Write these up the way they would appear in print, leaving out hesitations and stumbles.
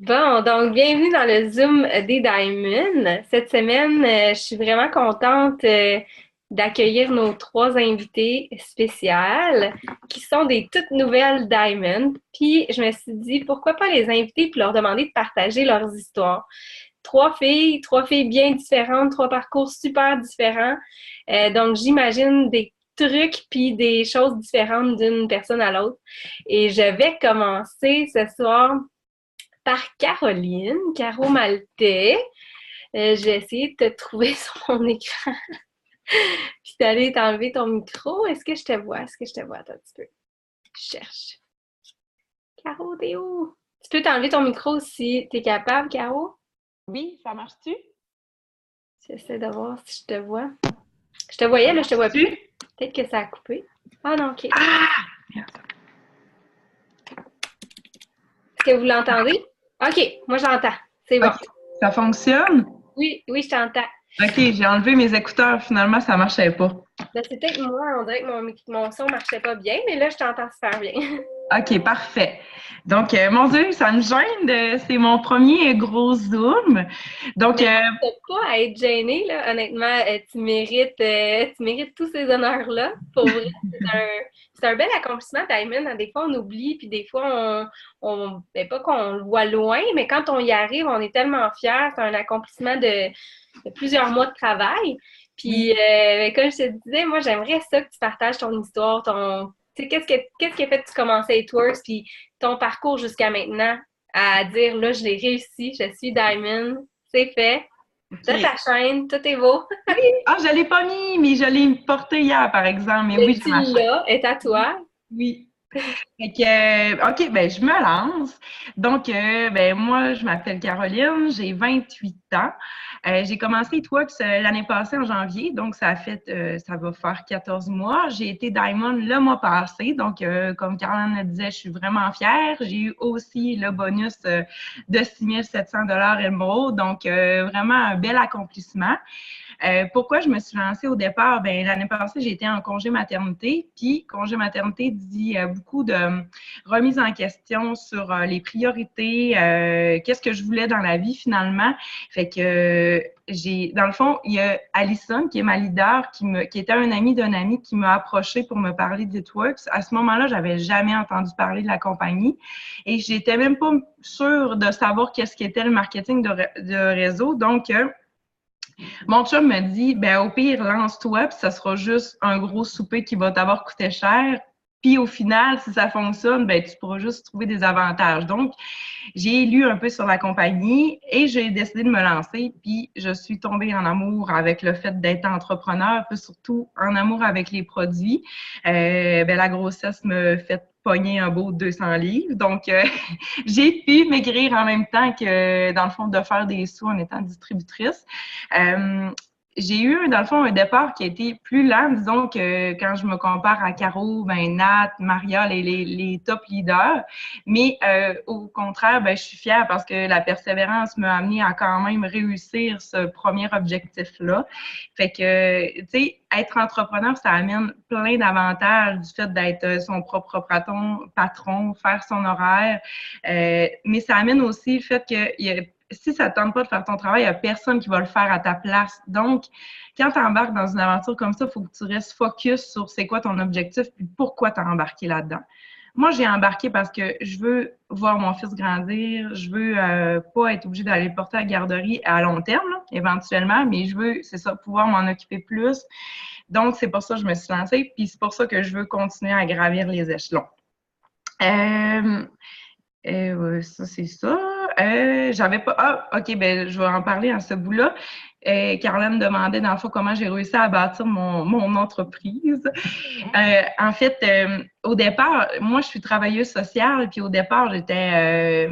Bon, donc bienvenue dans le Zoom des Diamonds. Cette semaine, je suis vraiment contente d'accueillir nos trois invités spéciales qui sont des toutes nouvelles Diamonds. Puis je me suis dit, pourquoi pas les inviter puis leur demander de partager leurs histoires. Trois filles bien différentes, trois parcours super différents. Donc j'imagine des trucs puis des choses différentes d'une personne à l'autre. Et je vais commencer ce soir par Caroline, Caro Maltais. Je vais essayer de te trouver sur mon écran puis d'aller t'enlever ton micro. Est-ce que je te vois? Est-ce que je te vois? Attends un petit peu. Je cherche. Caro, t'es où? Tu peux t'enlever ton micro si t'es capable, Caro? Oui, ça marche-tu? J'essaie de voir si je te vois. Je te voyais, Ça là, je te vois plus. marche-tu? Peut-être que ça a coupé. Ah non, OK. Est-ce Ah! que vous l'entendez? OK, moi j'entends. C'est bon. OK, ça fonctionne? Oui, oui, je t'entends. OK, j'ai enlevé mes écouteurs. Finalement, ça marchait pas. Ben, c'est peut-être moi, on dirait que mon son marchait pas bien, mais là, je t'entends super bien. OK, parfait. Donc, mon Dieu, ça me gêne. C'est mon premier gros Zoom. Donc, Mais t'as pas à être gêné, là. Honnêtement, tu mérites tous ces honneurs-là. Pour vrai, c'est un bel accomplissement, Diamond. Des fois, on oublie, puis des fois, ben, pas qu'on le voit loin, mais quand on y arrive, on est tellement fiers. C'est un accomplissement de plusieurs mois de travail. Puis, oui. comme je te disais, moi, j'aimerais ça que tu partages ton histoire, tu sais, qu'est-ce qui a fait que tu commençais à Tours, puis ton parcours jusqu'à maintenant, à dire, là, je l'ai réussi, je suis Diamond, c'est fait. T'as ta OK. chaîne, tout est beau. Oui. Ah, je l'ai pas mis, mais je l'ai porté hier, par exemple. Mais oui, Mais j'ai tu ma chaîne. l'as, est à toi. Oui. Fait que, OK, ben je me lance. Donc, ben moi, je m'appelle Caroline, j'ai 28 ans. J'ai commencé Twerks l'année passée en janvier, donc ça va faire 14 mois. J'ai été Diamond le mois passé, donc comme Caroline le disait, je suis vraiment fière. J'ai eu aussi le bonus de 6 700 $ Emerald, donc vraiment un bel accomplissement. Pourquoi je me suis lancée au départ? Ben, l'année passée, j'ai été en congé maternité. Puis, congé maternité dit beaucoup de remise en question sur les priorités, qu'est-ce que je voulais dans la vie finalement. Fait que dans le fond, il y a Alison, qui est ma leader, qui était un ami d'un ami qui m'a approché pour me parler de Networks. À ce moment-là, j'avais jamais entendu parler de la compagnie et j'étais même pas sûre de savoir qu'est-ce qu'était le marketing de réseau. Donc, mon chum me dit, ben au pire, lance-toi, puis ça sera juste un gros souper qui va t'avoir coûté cher. Puis au final, si ça fonctionne, ben tu pourras juste trouver des avantages. Donc, j'ai lu un peu sur la compagnie et j'ai décidé de me lancer. Puis je suis tombée en amour avec le fait d'être entrepreneur, puis surtout en amour avec les produits. Ben, la grossesse me fait pogner un beau 200 livres. Donc, j'ai pu maigrir en même temps que, dans le fond, de faire des sous en étant distributrice. Euh, j'ai eu, dans le fond, un départ qui a été plus lent, disons que quand je me compare à Caro, ben, Nat, Maria, les top leaders. Mais au contraire, ben, je suis fière parce que la persévérance m'a amené à quand même réussir ce premier objectif-là. Fait que, tu sais, être entrepreneur, ça amène plein d'avantages du fait d'être son propre patron, faire son horaire. Mais ça amène aussi le fait que si ça ne tente pas de faire ton travail, il n'y a personne qui va le faire à ta place. Donc, quand tu embarques dans une aventure comme ça, il faut que tu restes focus sur c'est quoi ton objectif puis pourquoi tu as embarqué là-dedans. Moi, j'ai embarqué parce que je veux voir mon fils grandir, je veux pas être obligée d'aller le porter à la garderie à long terme, là, éventuellement, mais je veux, c'est ça, pouvoir m'en occuper plus. Donc, c'est pour ça que je me suis lancée, puis c'est pour ça que je veux continuer à gravir les échelons. Euh, ça, c'est ça. J'avais pas. Ah, OK, ben, je vais en parler à ce bout-là. Caroline me demandait, dans le fond, comment j'ai réussi à bâtir mon entreprise. En fait, au départ, moi, je suis travailleuse sociale, puis au départ, j'étais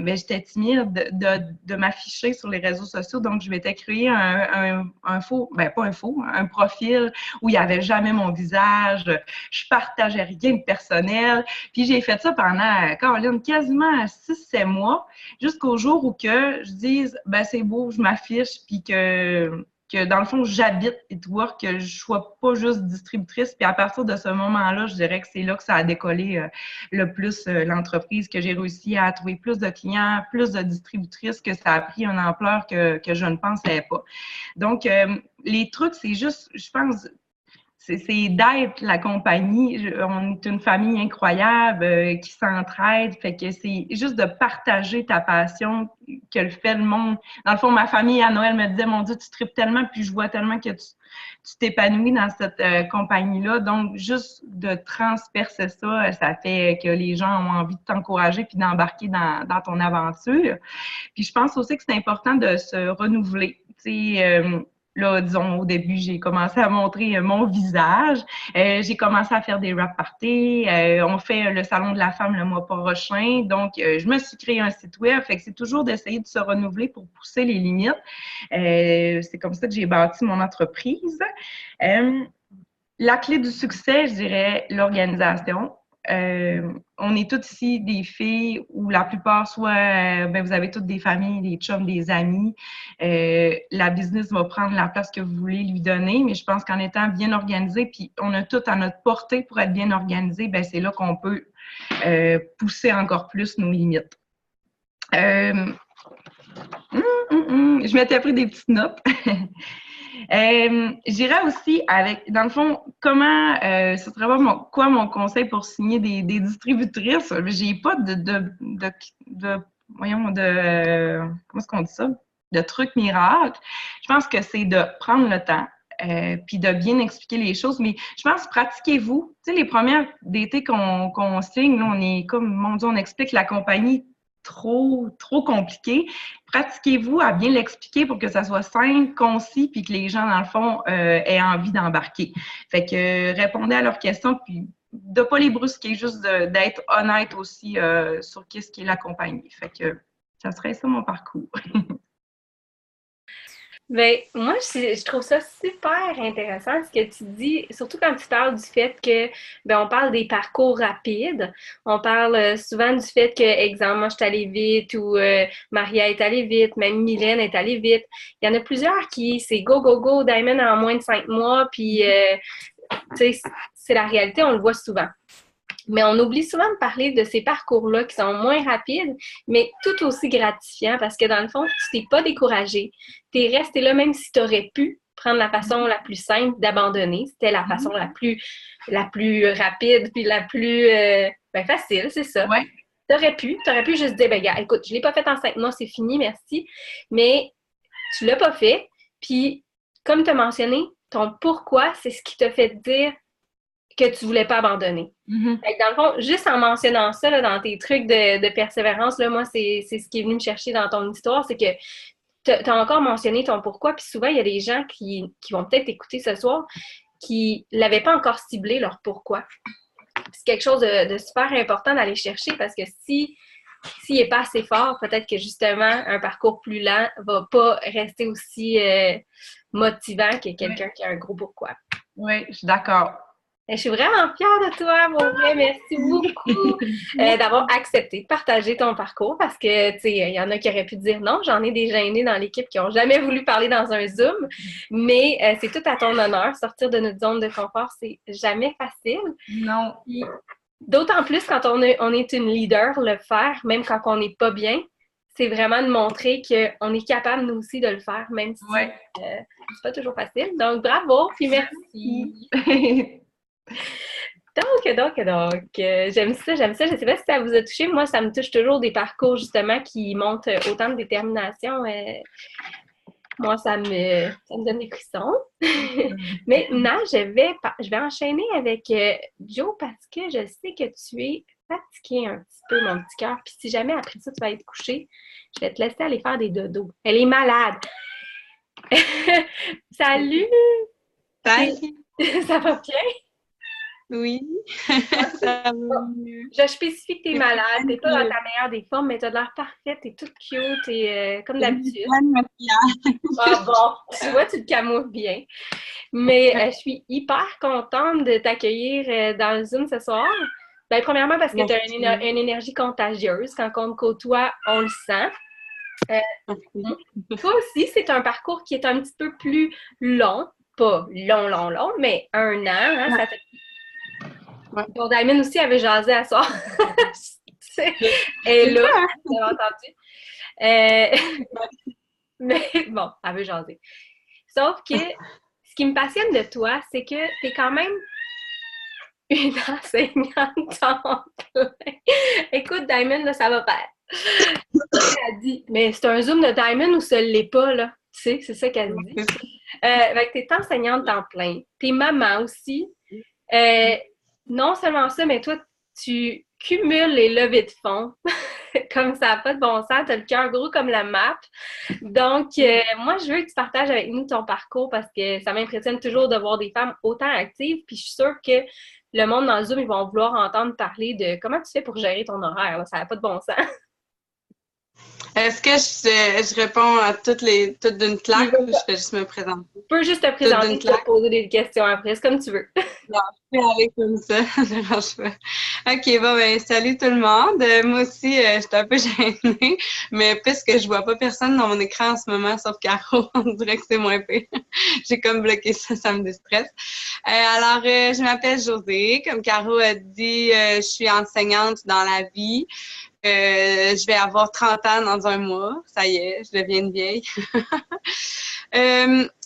timide de m'afficher sur les réseaux sociaux, donc je m'étais créé un faux, ben pas un faux, un profil où il n'y avait jamais mon visage, je partageais rien de personnel, puis j'ai fait ça pendant, Caroline, quasiment 6 7 mois, jusqu'au jour où que je dise, ben c'est beau, je m'affiche, puis que que dans le fond, j'habite It-Work, que je sois pas juste distributrice. Puis à partir de ce moment-là, je dirais que c'est là que ça a décollé le plus l'entreprise, que j'ai réussi à trouver plus de clients, plus de distributrices, que ça a pris une ampleur que je ne pensais pas. Donc, les trucs, c'est juste, je pense, c'est d'être la compagnie. On est une famille incroyable qui s'entraide. Fait que c'est juste de partager ta passion que le fait le monde. Dans le fond, ma famille à Noël me disait, mon Dieu, tu tripes tellement, puis je vois tellement que tu t'épanouis dans cette compagnie-là. Donc, juste de transpercer ça, ça fait que les gens ont envie de t'encourager puis d'embarquer dans ton aventure. Puis je pense aussi que c'est important de se renouveler. Tu sais, là, disons, au début, j'ai commencé à montrer mon visage. J'ai commencé à faire des rap parties. On fait le Salon de la femme le mois prochain. Donc, je me suis créé un site web. Fait que c'est toujours d'essayer de se renouveler pour pousser les limites. C'est comme ça que j'ai bâti mon entreprise. La clé du succès, je dirais, l'organisation. On est toutes ici des filles où la plupart, soit vous avez toutes des familles, des chums, des amis. La business va prendre la place que vous voulez lui donner, mais je pense qu'en étant bien organisé, puis on a tout à notre portée pour être bien organisé, ben c'est là qu'on peut pousser encore plus nos limites. Je m'étais pris des petites notes. J'irais aussi avec, dans le fond, comment, ce serait quoi mon conseil pour signer des distributrices? J'ai pas voyons, comment est-ce qu'on dit ça? De trucs miracles. Je pense que c'est de prendre le temps, puis de bien expliquer les choses. Mais je pense, pratiquez-vous. Tu sais, les premières d'été qu'on signe, là, on est comme, mon Dieu, on explique la compagnie trop compliqué. Pratiquez-vous à bien l'expliquer pour que ça soit simple, concis, puis que les gens, dans le fond, aient envie d'embarquer. Fait que répondez à leurs questions, puis de ne pas les brusquer, juste d'être honnête aussi sur qu'est-ce qui est la compagnie. Fait que ça serait ça mon parcours. Ben, moi, je trouve ça super intéressant ce que tu dis, surtout quand tu parles du fait que, on parle des parcours rapides. On parle souvent du fait que, exemple, moi, je suis allée vite ou Maria est allée vite, même Mylène est allée vite. Il y en a plusieurs qui, c'est go, go, go, Diamond en moins de 5 mois, puis, tu sais, c'est la réalité, on le voit souvent. Mais on oublie souvent de parler de ces parcours-là qui sont moins rapides, mais tout aussi gratifiants parce que dans le fond, tu t'es pas découragé. Tu es resté là même si tu aurais pu prendre la façon la plus simple d'abandonner. C'était la façon la plus rapide puis la plus facile, c'est ça. Ouais. Tu aurais pu juste dire, gars, écoute, je l'ai pas fait en 5 mois, c'est fini, merci. Mais tu l'as pas fait. Puis, comme tu as mentionné, ton pourquoi, c'est ce qui t'a fait dire que tu voulais pas abandonner. Fait que dans le fond, juste en mentionnant ça là, dans tes trucs de persévérance, là, moi, c'est ce qui est venu me chercher dans ton histoire, c'est que tu as encore mentionné ton pourquoi, puis souvent, il y a des gens qui vont peut-être écouter ce soir qui l'avaient pas encore ciblé, leur pourquoi. C'est quelque chose de super important d'aller chercher parce que s'il n'est pas assez fort, peut-être que justement, un parcours plus lent va pas rester aussi motivant que quelqu'un qui a un gros pourquoi. Oui, je suis d'accord. Je suis vraiment fière de toi, mon vrai. Merci beaucoup d'avoir accepté de partager ton parcours parce que, tu sais, il y en a qui auraient pu dire non. J'en ai des gênés dans l'équipe qui n'ont jamais voulu parler dans un Zoom, mais c'est tout à ton honneur. Sortir de notre zone de confort, c'est jamais facile. Non. D'autant plus quand on est une leader, le faire, même quand on n'est pas bien, c'est vraiment de montrer qu'on est capable, nous aussi, de le faire, même si c'est pas toujours facile. Donc, bravo, puis merci. Donc, j'aime ça. Je ne sais pas si ça vous a touché. Moi, ça me touche toujours des parcours, justement, qui montrent autant de détermination. Moi, ça me donne des frissons. Mais non, je vais enchaîner avec Jo parce que je sais que tu es fatiguée un petit peu, mon petit cœur. Puis si jamais après ça, tu vas être couché, je vais te laisser aller faire des dodos. Elle est malade. Salut! Salut! Ça va bien? Oui, ça va mieux. Je spécifie que t'es malade, t'es pas dans ta meilleure des formes, mais t'as l'air parfaite, t'es toute cute, et comme d'habitude. Ah bon, tu vois, tu te camoufles bien. Mais je suis hyper contente de t'accueillir dans le Zoom ce soir. Ben, premièrement, parce que tu as une énergie contagieuse. Quand on te côtoie, on le sent. Toi aussi, c'est un parcours qui est un petit peu plus long. Pas long, mais 1 an. Hein, ça fait... Ouais. Bon, Diamond aussi avait jasé à soir. Et là, vous avez entendu. Mais bon, elle avait jasé. Sauf que ce qui me passionne de toi, c'est que tu es quand même une enseignante en plein. Écoute, Diamond, là, ça va faire. Elle dit, mais c'est un Zoom de Diamond ou ça l'est pas, là? Tu sais, c'est ça qu'elle dit. Fait que t'es enseignante en plein. T'es maman aussi. Non seulement ça, mais toi, tu cumules les levées de fonds. Comme ça n'a pas de bon sens. T'as le cœur gros comme la map. Donc, moi, je veux que tu partages avec nous ton parcours parce que ça m'impressionne toujours de voir des femmes autant actives. Puis je suis sûre que le monde dans le Zoom, ils vont vouloir entendre parler de comment tu fais pour gérer ton horaire. Là. Ça n'a pas de bon sens. Est-ce que je réponds à toutes d'une claque ou je fais juste me présenter? Tu peux juste te présenter et te poser des questions après. C'est comme tu veux. Non, je vais aller comme ça, ça ne dérange pas. OK, bon, ben, salut tout le monde. Moi aussi, je suis un peu gênée, mais puisque je vois pas personne dans mon écran en ce moment, sauf Caro, on dirait que c'est moins pire. J'ai comme bloqué ça, ça me déstresse. Alors, je m'appelle Josée. Comme Caro a dit, je suis enseignante dans la vie. Je vais avoir 30 ans dans un mois. Ça y est, je deviens une vieille.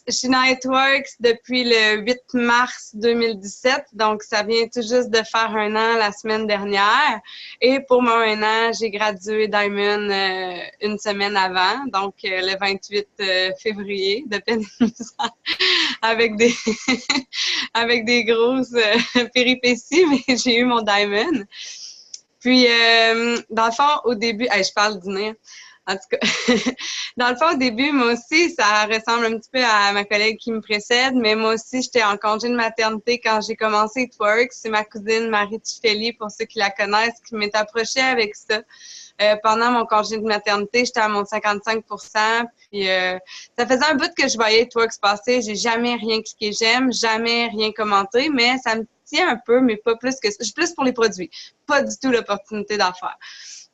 Je suis dans Networks depuis le 8 mars 2017, donc ça vient tout juste de faire 1 an la semaine dernière. Et pour mon 1 an, j'ai gradué Diamond 1 semaine avant, donc le 28 février, de peine avec des avec des grosses péripéties, mais j'ai eu mon Diamond. Puis, dans le fond, au début, je parle du nez. En tout cas, dans le fond, au début, moi aussi, ça ressemble un petit peu à ma collègue qui me précède, mais moi aussi, j'étais en congé de maternité quand j'ai commencé It C'est ma cousine Marie Tifeli, pour ceux qui la connaissent, qui m'est approchée avec ça. Pendant mon congé de maternité, j'étais à mon 55%, puis ça faisait un bout que je voyais It passer. J'ai jamais rien cliqué j'aime, jamais rien commenté, mais ça me tient un peu, mais pas plus que ça. Je suis plus pour les produits, pas du tout l'opportunité d'affaires.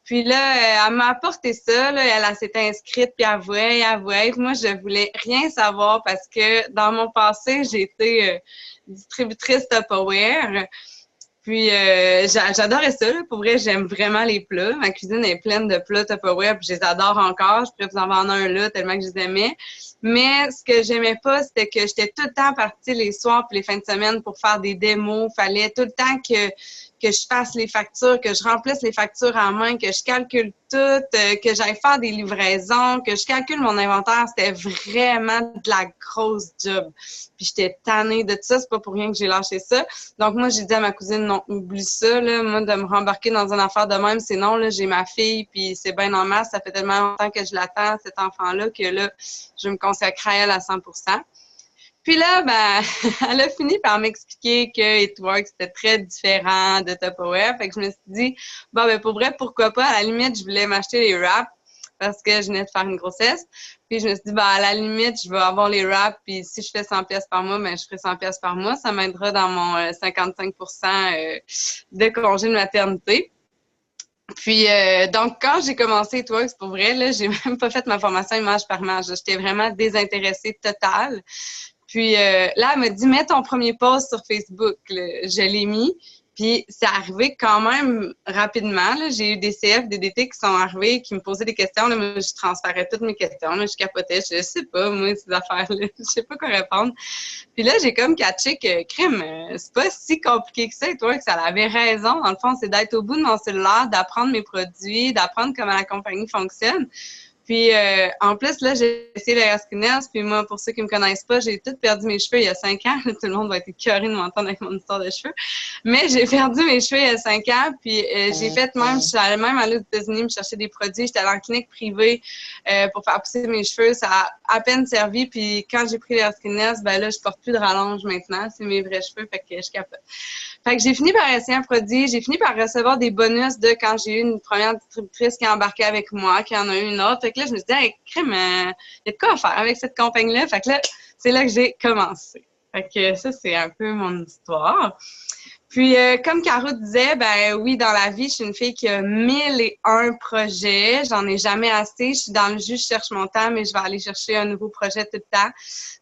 Puis là, elle m'a apporté ça, là, elle s'était inscrite, puis elle voulait. Moi, je voulais rien savoir parce que dans mon passé, j'ai été distributrice Tupperware. Puis j'adorais ça, là. Pour vrai, j'aime vraiment les plats. Ma cuisine est pleine de plats Tupperware, puis je les adore encore. Je pourrais vous en vendre un là, tellement que je les aimais. Mais ce que j'aimais pas, c'était que j'étais tout le temps partie les soirs puis les fins de semaine pour faire des démos. Fallait tout le temps que je fasse les factures, que je remplisse les factures en main, que je calcule tout, que j'aille faire des livraisons, que je calcule mon inventaire. C'était vraiment de la grosse job. Puis j'étais tannée de tout ça. C'est pas pour rien que j'ai lâché ça. Donc moi, j'ai dit à ma cousine, non, oublie ça, là. Moi, de me rembarquer dans une affaire de même, c'est non, là. J'ai ma fille, puis c'est bien en masse. Ça fait tellement longtemps que je l'attends, cet enfant-là, que là, je me consacre à elle à 100%. Puis là, ben, elle a fini par m'expliquer que It c'était très différent de Tupperware. Fait que je me suis dit, bon, ben, pour vrai, pourquoi pas? À la limite, je voulais m'acheter les wraps parce que je venais de faire une grossesse. Puis je me suis dit, ben, à la limite, je vais avoir les wraps. Puis si je fais 100 pièces par mois, ben, je ferai 100 pièces par mois. Ça m'aidera dans mon 55% de congé de maternité. Puis, donc, quand j'ai commencé It pour vrai, là, j'ai même pas fait ma formation image par image. J'étais vraiment désintéressée totale. Puis là, elle m'a dit, mets ton premier post sur Facebook. Là. Je l'ai mis. Puis c'est arrivé quand même rapidement. J'ai eu des CF, des DT qui sont arrivés, qui me posaient des questions. Là, moi, je transférais toutes mes questions. Là, je capotais. Je sais pas, moi, ces affaires-là. Je sais pas quoi répondre. Puis là, j'ai comme catché que, crime, c'est pas si compliqué que ça. Et toi, que ça avait raison. Dans le fond, c'est d'être au bout de mon cellulaire, d'apprendre mes produits, d'apprendre comment la compagnie fonctionne. Puis, en plus, là, j'ai essayé le Raskiness. Puis moi, pour ceux qui me connaissent pas, j'ai tout perdu mes cheveux il y a 5 ans. Tout le monde va être écœuré de m'entendre avec mon histoire de cheveux. Mais j'ai perdu mes cheveux il y a 5 ans. Puis, j'ai fait même, je suis allée même aller aux États-Unis me chercher des produits. J'étais allée en clinique privée pour faire pousser mes cheveux. Ça a à peine servi. Puis, quand j'ai pris le Raskiness, ben là, je porte plus de rallonge maintenant. C'est mes vrais cheveux. Fait que je capote. Fait que j'ai fini par essayer un produit. J'ai fini par recevoir des bonus de quand j'ai eu une première distributrice qui a embarqué avec moi, qui en a eu une autre. Fait que là, je me suis dit, hey, crème, il y a de quoi à faire avec cette compagnie-là. Fait que là, c'est là que j'ai commencé. Fait que ça, c'est un peu mon histoire. Puis, comme Caro disait, ben oui, dans la vie, je suis une fille qui a 1001 projets. J'en ai jamais assez. Je suis dans le jus, je cherche mon temps, mais je vais aller chercher un nouveau projet tout le temps.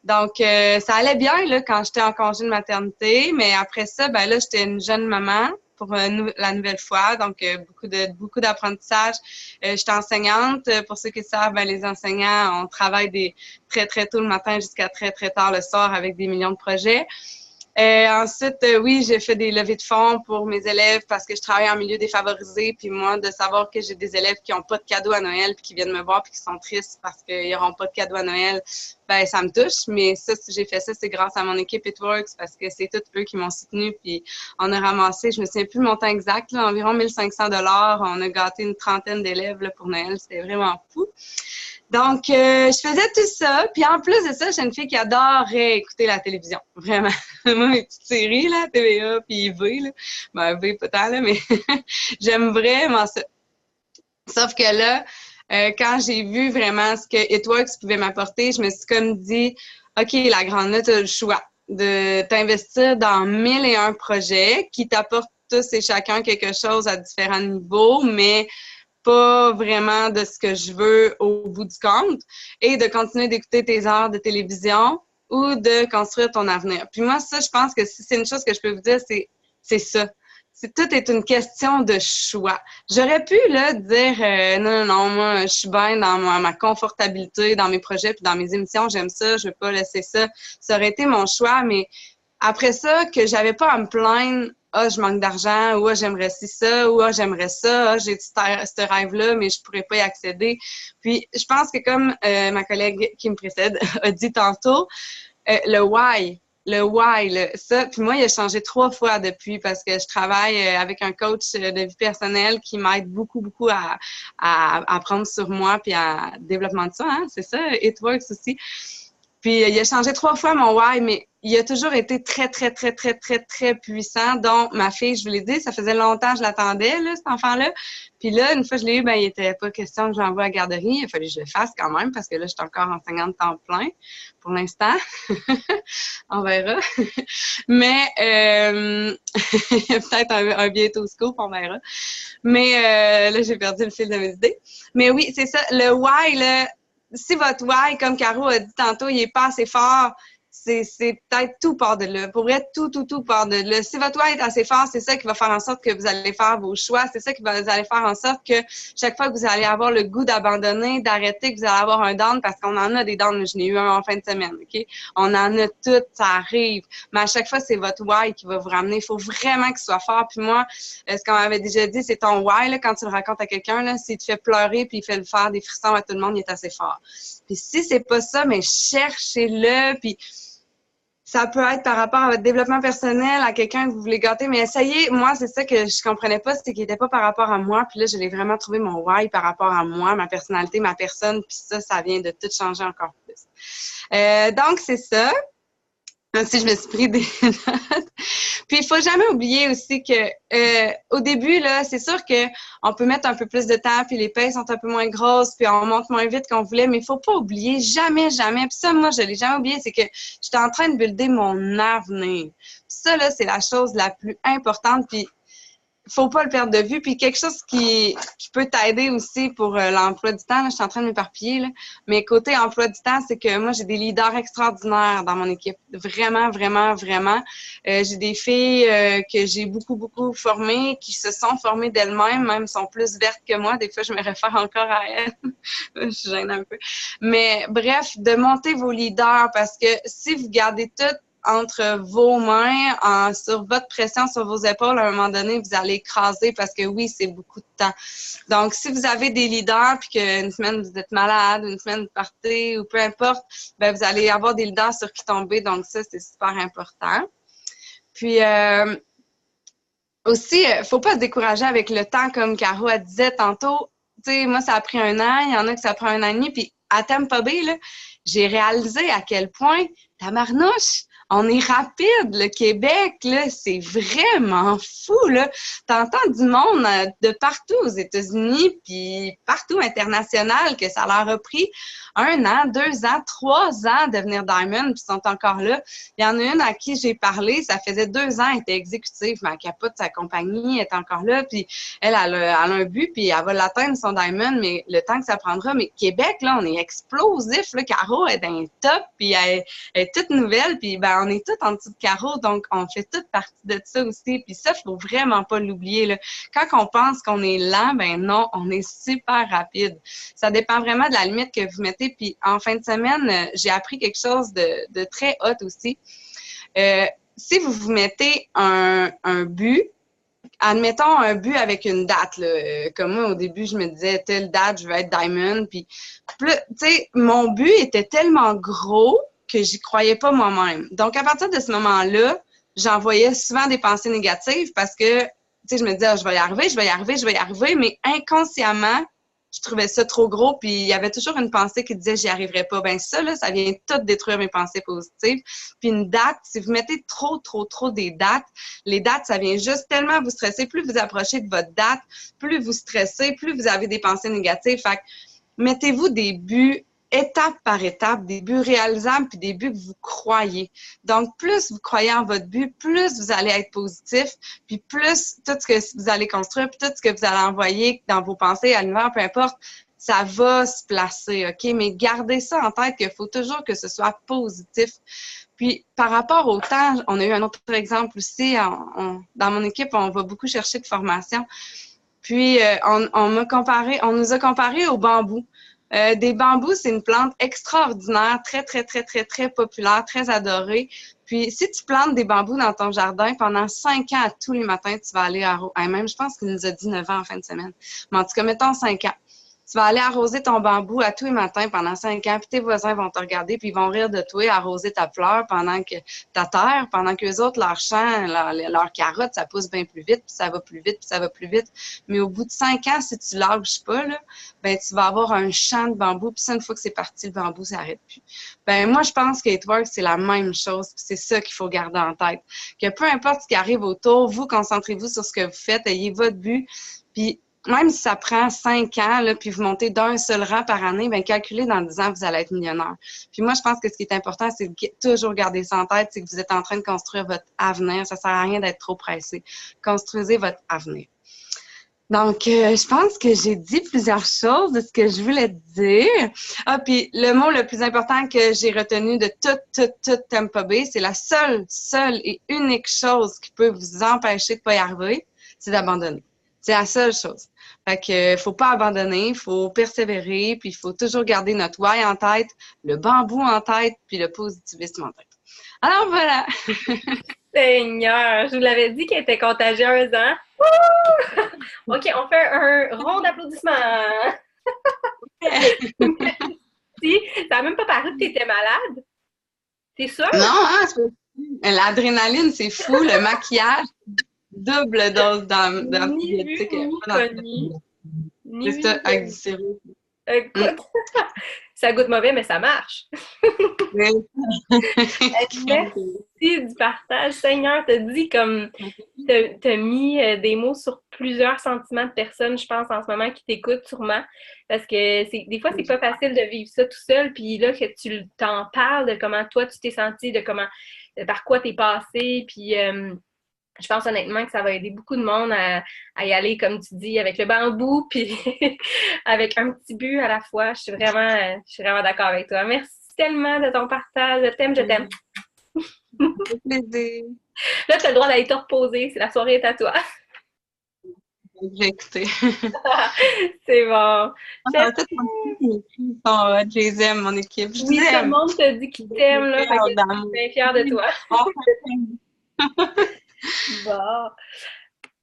Donc, ça allait bien là quand j'étais en congé de maternité, mais après ça, ben là, j'étais une jeune maman pour la nouvelle fois, donc beaucoup d'apprentissage. J'étais enseignante. Pour ceux qui savent, ben, les enseignants, on travaille très, très tôt le matin jusqu'à très, très tard le soir avec des millions de projets. Ensuite, oui, j'ai fait des levées de fonds pour mes élèves parce que je travaille en milieu défavorisé. Puis moi, de savoir que j'ai des élèves qui n'ont pas de cadeau à Noël puis qui viennent me voir puis qui sont tristes parce qu'ils n'auront pas de cadeau à Noël, ben ça me touche. Mais ça, si j'ai fait ça, c'est grâce à mon équipe It Works parce que c'est tous eux qui m'ont soutenu. Puis on a ramassé, je me souviens plus le montant exact, là, environ 1500 $. On a gâté une trentaine d'élèves là, pour Noël. C'était vraiment fou. Donc, je faisais tout ça. Puis en plus de ça, je suis une fille qui adorait écouter la télévision. Vraiment. Moi, mes petites séries, là, TVA, puis V, là. Ben, V, pas tant, là, mais j'aime vraiment ça. Sauf que là, quand j'ai vu vraiment ce que It Works pouvait m'apporter, je me suis comme dit, OK, la grande, là, tu as le choix de t'investir dans 1001 projets qui t'apportent tous et chacun quelque chose à différents niveaux, mais pas vraiment de ce que je veux au bout du compte, et de continuer d'écouter tes heures de télévision ou de construire ton avenir. Puis moi, ça, je pense que si c'est une chose que je peux vous dire, c'est ça. Tout est une question de choix. J'aurais pu là dire non, moi, je suis bien dans ma confortabilité, dans mes projets puis dans mes émissions, j'aime ça, je veux pas laisser ça. Ça aurait été mon choix, mais après ça, que j'avais pas à me plaindre, je manque d'argent, ou j'aimerais ça, ou j'aimerais ça, j'ai ce rêve-là, mais je pourrais pas y accéder. Puis, je pense que comme ma collègue qui me précède a dit tantôt, le why, ça, puis moi, il a changé 3 fois depuis parce que je travaille avec un coach de vie personnelle qui m'aide beaucoup, beaucoup à apprendre sur moi puis à développement de ça, hein, c'est ça, It Works aussi. Puis, il a changé 3 fois mon why, mais il a toujours été très, très, très, très, très, très puissant. Donc, ma fille, je vous l'ai dit, ça faisait longtemps que je l'attendais, là, cet enfant-là. Puis là, une fois que je l'ai eu, ben, il était pas question que je l'envoie à la garderie. Il a fallu que je le fasse quand même parce que là, je suis encore enseignante temps plein pour l'instant. On verra. Mais, peut-être un bientôt scoop, on verra. Mais là, j'ai perdu le fil de mes idées. Mais oui, c'est ça. Le why, là, si votre why, comme Caro a dit tantôt, il est pas assez fort, c'est peut-être tout part de là. Pour vrai, tout part de là. Si votre why est assez fort, c'est ça qui va faire en sorte que vous allez faire vos choix. C'est ça qui va vous allez faire en sorte que chaque fois que vous allez avoir le goût d'abandonner, d'arrêter, que vous allez avoir un down, parce qu'on en a des downs. Je n'ai eu un en fin de semaine, OK? On en a toutes, ça arrive. Mais à chaque fois, c'est votre why qui va vous ramener. Il faut vraiment qu'il soit fort. Puis moi, ce qu'on m'avait déjà dit, c'est ton why, là, quand tu le racontes à quelqu'un, là, s'il te fait pleurer puis il fait le faire des frissons à tout le monde, il est assez fort. Puis si c'est pas ça, mais cherchez-le, puis ça peut être par rapport à votre développement personnel, à quelqu'un que vous voulez gâter, mais essayez. Moi, c'est ça que je comprenais pas, c'est qu'il était pas par rapport à moi. Puis là, je l'ai vraiment trouvé mon why par rapport à moi, ma personnalité, ma personne. Puis ça vient de tout changer encore plus. Donc, c'est ça. Même si je me suis pris des notes. Puis, il faut jamais oublier aussi que au début, là, c'est sûr que on peut mettre un peu plus de temps, puis les payes sont un peu moins grosses, puis on monte moins vite qu'on voulait, mais il faut pas oublier, jamais. Puis ça, moi, je l'ai jamais oublié, c'est que j'étais en train de builder mon avenir. Puis ça, là, c'est la chose la plus importante, puis faut pas le perdre de vue. Puis quelque chose qui peut t'aider aussi pour l'emploi du temps, là, je suis en train de m'éparpiller, là, mais côté emploi du temps, c'est que moi, j'ai des leaders extraordinaires dans mon équipe. Vraiment, vraiment, vraiment. J'ai des filles que j'ai beaucoup, beaucoup formées, qui se sont formées d'elles-mêmes, même sont plus vertes que moi. Des fois, je me réfère encore à elles. Je suis gênée un peu. Mais bref, de monter vos leaders, parce que si vous gardez tout entre vos mains, sur votre pression, sur vos épaules, à un moment donné, vous allez écraser parce que oui, c'est beaucoup de temps. Donc, si vous avez des leaders puis qu'une semaine vous êtes malade, une semaine vous partez ou peu importe, ben vous allez avoir des leaders sur qui tomber. Donc, ça, c'est super important. Puis, aussi, faut pas se décourager avec le temps, comme Caro elle disait tantôt. Tu sais, moi, ça a pris 1 an, il y en a que ça prend 1 an et demi. Puis, à Tampa Bay, là, j'ai réalisé à quel point, tabarnouche, on est rapide. Le Québec, là, c'est vraiment fou, là. T'entends du monde de partout aux États-Unis, puis partout international, que ça leur a pris 1 an, 2 ans, 3 ans de devenir Diamond, puis sont encore là. Il y en a une à qui j'ai parlé, ça faisait 2 ans, elle était exécutive, mais elle capote sa compagnie, elle est encore là, puis elle a un but, puis elle va l'atteindre, son Diamond, mais le temps que ça prendra. Mais Québec, là, on est explosif, là. Caro est dans le top, puis elle est toute nouvelle, puis ben, on est toutes en dessous de Caro, donc on fait toute partie de ça aussi, puis ça, faut vraiment pas l'oublier, là. Quand on pense qu'on est lent, ben non, on est super rapide. Ça dépend vraiment de la limite que vous mettez, puis en fin de semaine, j'ai appris quelque chose de très hot aussi. Si vous vous mettez un but, admettons un but avec une date, là. Comme moi, au début, je me disais, telle date, je veux être Diamond. Puis, tu sais, mon but était tellement gros que j'y croyais pas moi-même. Donc, à partir de ce moment-là, j'envoyais souvent des pensées négatives parce que, tu sais, je me disais, je vais y arriver, je vais y arriver, je vais y arriver. Mais inconsciemment, je trouvais ça trop gros, puis il y avait toujours une pensée qui disait « j'y arriverai pas ». Ben ça, là, ça vient tout détruire mes pensées positives. Puis une date, si vous mettez trop des dates, les dates, ça vient juste tellement vous stresser. Plus vous approchez de votre date, plus vous stressez, plus vous avez des pensées négatives. Fait que mettez-vous des buts étape par étape, des buts réalisables puis des buts que vous croyez. Donc, plus vous croyez en votre but, plus vous allez être positif, puis plus tout ce que vous allez construire, puis tout ce que vous allez envoyer dans vos pensées à l'univers, peu importe, ça va se placer, OK? Mais gardez ça en tête qu'il faut toujours que ce soit positif. Puis, par rapport au temps, on a eu un autre exemple aussi. Dans mon équipe, on va beaucoup chercher de formation. Puis, on nous a comparé au bambou. Des bambous, c'est une plante extraordinaire, très populaire, très adorée. Puis, si tu plantes des bambous dans ton jardin pendant 5 ans, à tous les matins, tu vas aller même, je pense qu'il nous a dit 9 ans en fin de semaine. Mais en tout cas, mettons 5 ans. Tu vas aller arroser ton bambou à tous les matins pendant 5 ans, puis tes voisins vont te regarder, puis ils vont rire de toi, arroser ta fleur pendant que ta terre, pendant qu'eux autres, leur champ, leurs carottes, ça pousse bien plus vite, puis ça va plus vite, puis ça va plus vite. Mais au bout de 5 ans, si tu lâches pas, là, ben tu vas avoir un champ de bambou, puis ça, une fois que c'est parti, le bambou, ça n'arrête plus. Ben moi, je pense que It Works, c'est la même chose, puis c'est ça qu'il faut garder en tête. Que peu importe ce qui arrive autour, vous, concentrez-vous sur ce que vous faites, ayez votre but, puis même si ça prend 5 ans, là, puis vous montez d'un seul rang par année, bien, calculez dans 10 ans, vous allez être millionnaire. Puis moi, je pense que ce qui est important, c'est de toujours garder ça en tête, c'est que vous êtes en train de construire votre avenir. Ça sert à rien d'être trop pressé. Construisez votre avenir. Donc, je pense que j'ai dit plusieurs choses de ce que je voulais dire. Ah, puis le mot le plus important que j'ai retenu de tout Tampa Bay, c'est la seule et unique chose qui peut vous empêcher de pas y arriver, c'est d'abandonner. C'est la seule chose. Fait que faut pas abandonner, faut persévérer, puis il faut toujours garder notre why en tête, le bambou en tête, puis le positivisme en tête. Alors voilà! Seigneur, je vous l'avais dit qu'elle était contagieuse, hein? OK, on fait un rond d'applaudissements. Merci. Ça n'a même pas paru que tu étais malade. T'es sûre? Non, hein, l'adrénaline, c'est fou, le maquillage, double dose d'antibiotiques. C'est ça, avec du sirop. Écoute, ça goûte mauvais, mais ça marche. Merci du partage. Seigneur, t'as dit comme t'as mis des mots sur plusieurs sentiments de personnes, je pense, en ce moment, qui t'écoutent sûrement. Parce que des fois, c'est pas facile de vivre ça tout seul. Puis là, que tu t'en parles de comment toi, tu t'es senti, par quoi t'es passé. Puis je pense honnêtement que ça va aider beaucoup de monde à y aller, comme tu dis, avec le bambou, puis avec un petit but à la fois. Je suis vraiment d'accord avec toi. Merci tellement de ton partage. Je t'aime. Plaisir. Là, tu as le droit d'aller te reposer. La soirée est à toi. J'ai écouté. C'est bon. Je les aime, mon équipe. Oui, tout le monde te dit qu'il t'aime, là. Je suis bien fière de toi. Bon.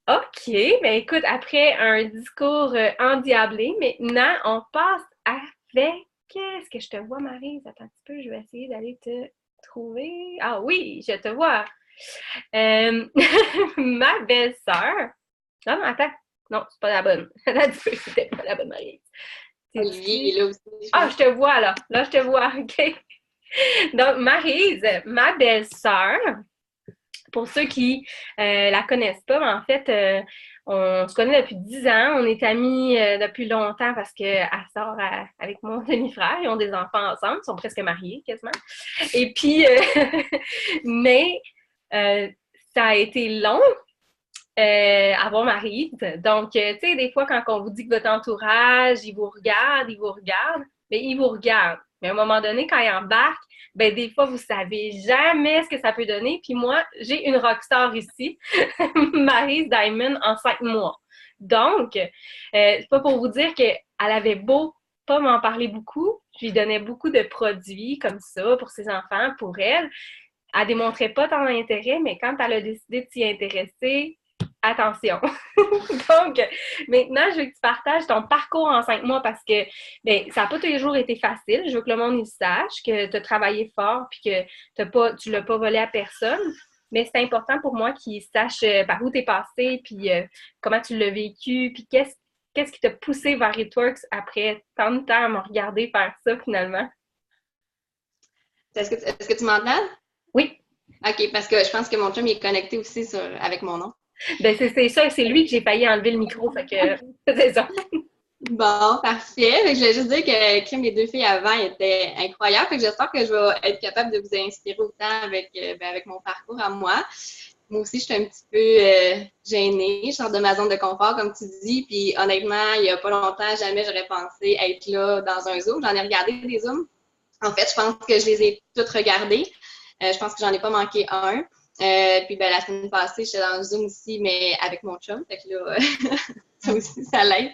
OK. Ben écoute, après un discours endiablé, maintenant, on passe avec... Est-ce que je te vois, Maryse? Attends un petit peu, je vais essayer d'aller te trouver. Ah oui, je te vois. Ma belle-sœur. Non, attends. Non, c'est pas la bonne. C'était pas la bonne, Maryse. Olivier est là aussi. Ah, je te vois, là. Là, je te vois. OK. Donc, Maryse, ma belle-sœur, pour ceux qui la connaissent pas, mais en fait, on se connaît depuis 10 ans. On est amis depuis longtemps parce qu'elle sort avec mon demi-frère. Ils ont des enfants ensemble. Ils sont presque mariés, quasiment. Et puis, mais ça a été long avoir Maryse. Donc, tu sais, des fois, quand on vous dit que votre entourage, il vous regarde, mais il vous regarde. Mais à un moment donné, quand il embarque, ben des fois, vous savez jamais ce que ça peut donner. Puis moi, j'ai une rockstar ici, Maryse Diamond, en 5 mois. Donc, c'est pas pour vous dire qu'elle avait beau pas m'en parler beaucoup, je lui donnais beaucoup de produits comme ça pour ses enfants, pour elle. Elle démontrait pas tant d'intérêt, mais quand elle a décidé de s'y intéresser, attention. Donc, maintenant, je veux que tu partages ton parcours en 5 mois parce que ben, ça n'a pas tous les jours été facile. Je veux que le monde il sache que tu as travaillé fort et que tu ne l'as pas volé à personne. Mais c'est important pour moi qu'ils sachent par où tu es passé, puis comment tu l'as vécu, puis qu'est-ce qui t'a poussé vers It Works après tant de temps à me regarder faire ça finalement. Est-ce que tu m'entends? Oui. OK, parce que je pense que mon chum il est connecté aussi avec mon nom. Ben c'est ça, c'est lui que j'ai failli enlever le micro, fait que c'est ça. Bon, parfait. Fait que je voulais juste dire que Crime les 2 filles avant étaient incroyables. Fait que j'espère que je vais être capable de vous inspirer autant avec mon parcours à moi. Moi aussi, je suis un petit peu gênée. Je sors de ma zone de confort, comme tu dis. Puis honnêtement, il n'y a pas longtemps, jamais j'aurais pensé être là dans un Zoom. J'en ai regardé des Zooms. En fait, je pense que je les ai toutes regardées. Je pense que j'en ai pas manqué un. Puis ben, la semaine passée, j'étais dans le Zoom aussi, mais avec mon chum. Fait que là, ça aussi, ça l'aide.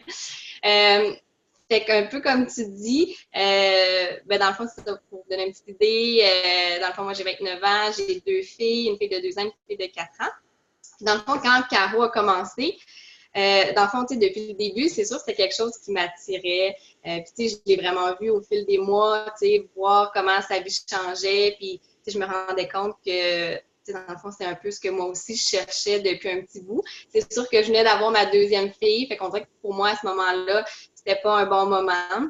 Fait qu'un peu comme tu dis, ben dans le fond, c'est ça, pour vous donner une petite idée. Dans le fond, moi, j'ai 29 ans, j'ai 2 filles, une fille de 2 ans, une fille de 4 ans. Dans le fond, quand Caro a commencé, dans le fond, tu sais, depuis le début, c'est sûr que c'était quelque chose qui m'attirait. Puis, tu sais, je l'ai vraiment vu au fil des mois, tu sais, voir comment sa vie changeait. Puis, tu sais, je me rendais compte que, tu sais, dans le fond, c'est un peu ce que moi aussi je cherchais depuis un petit bout. C'est sûr que je venais d'avoir ma 2e fille. Fait qu'on dirait que pour moi, à ce moment-là, c'était pas un bon moment.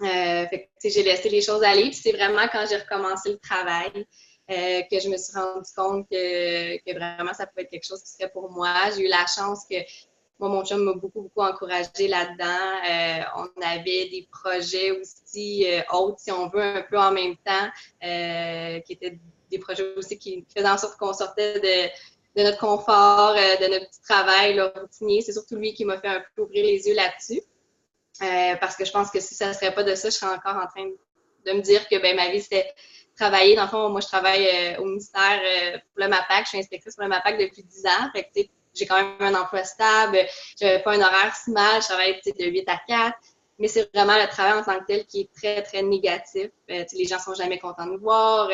Fait que, tu sais, j'ai laissé les choses aller. Puis, c'est vraiment quand j'ai recommencé le travail que je me suis rendu compte que vraiment, ça pouvait être quelque chose qui serait pour moi. J'ai eu la chance que moi, mon chum m'a beaucoup, beaucoup encouragée là-dedans. On avait des projets aussi autres, si on veut, un peu en même temps, qui étaient des projets aussi qui faisaient en sorte qu'on sortait de notre confort, de notre petit travail là, routinier. C'est surtout lui qui m'a fait un peu ouvrir les yeux là-dessus. Parce que je pense que si ça ne serait pas de ça, je serais encore en train de me dire que ben, ma vie, c'était travailler. Dans le fond, moi, je travaille au ministère pour le MAPAC. Je suis inspectrice pour le MAPAC depuis 10 ans. Fait que, j'ai quand même un emploi stable, je n'avais pas un horaire si mal, je travaille de 8 à 4, mais c'est vraiment le travail en tant que tel qui est très, très négatif. Les gens ne sont jamais contents de nous voir,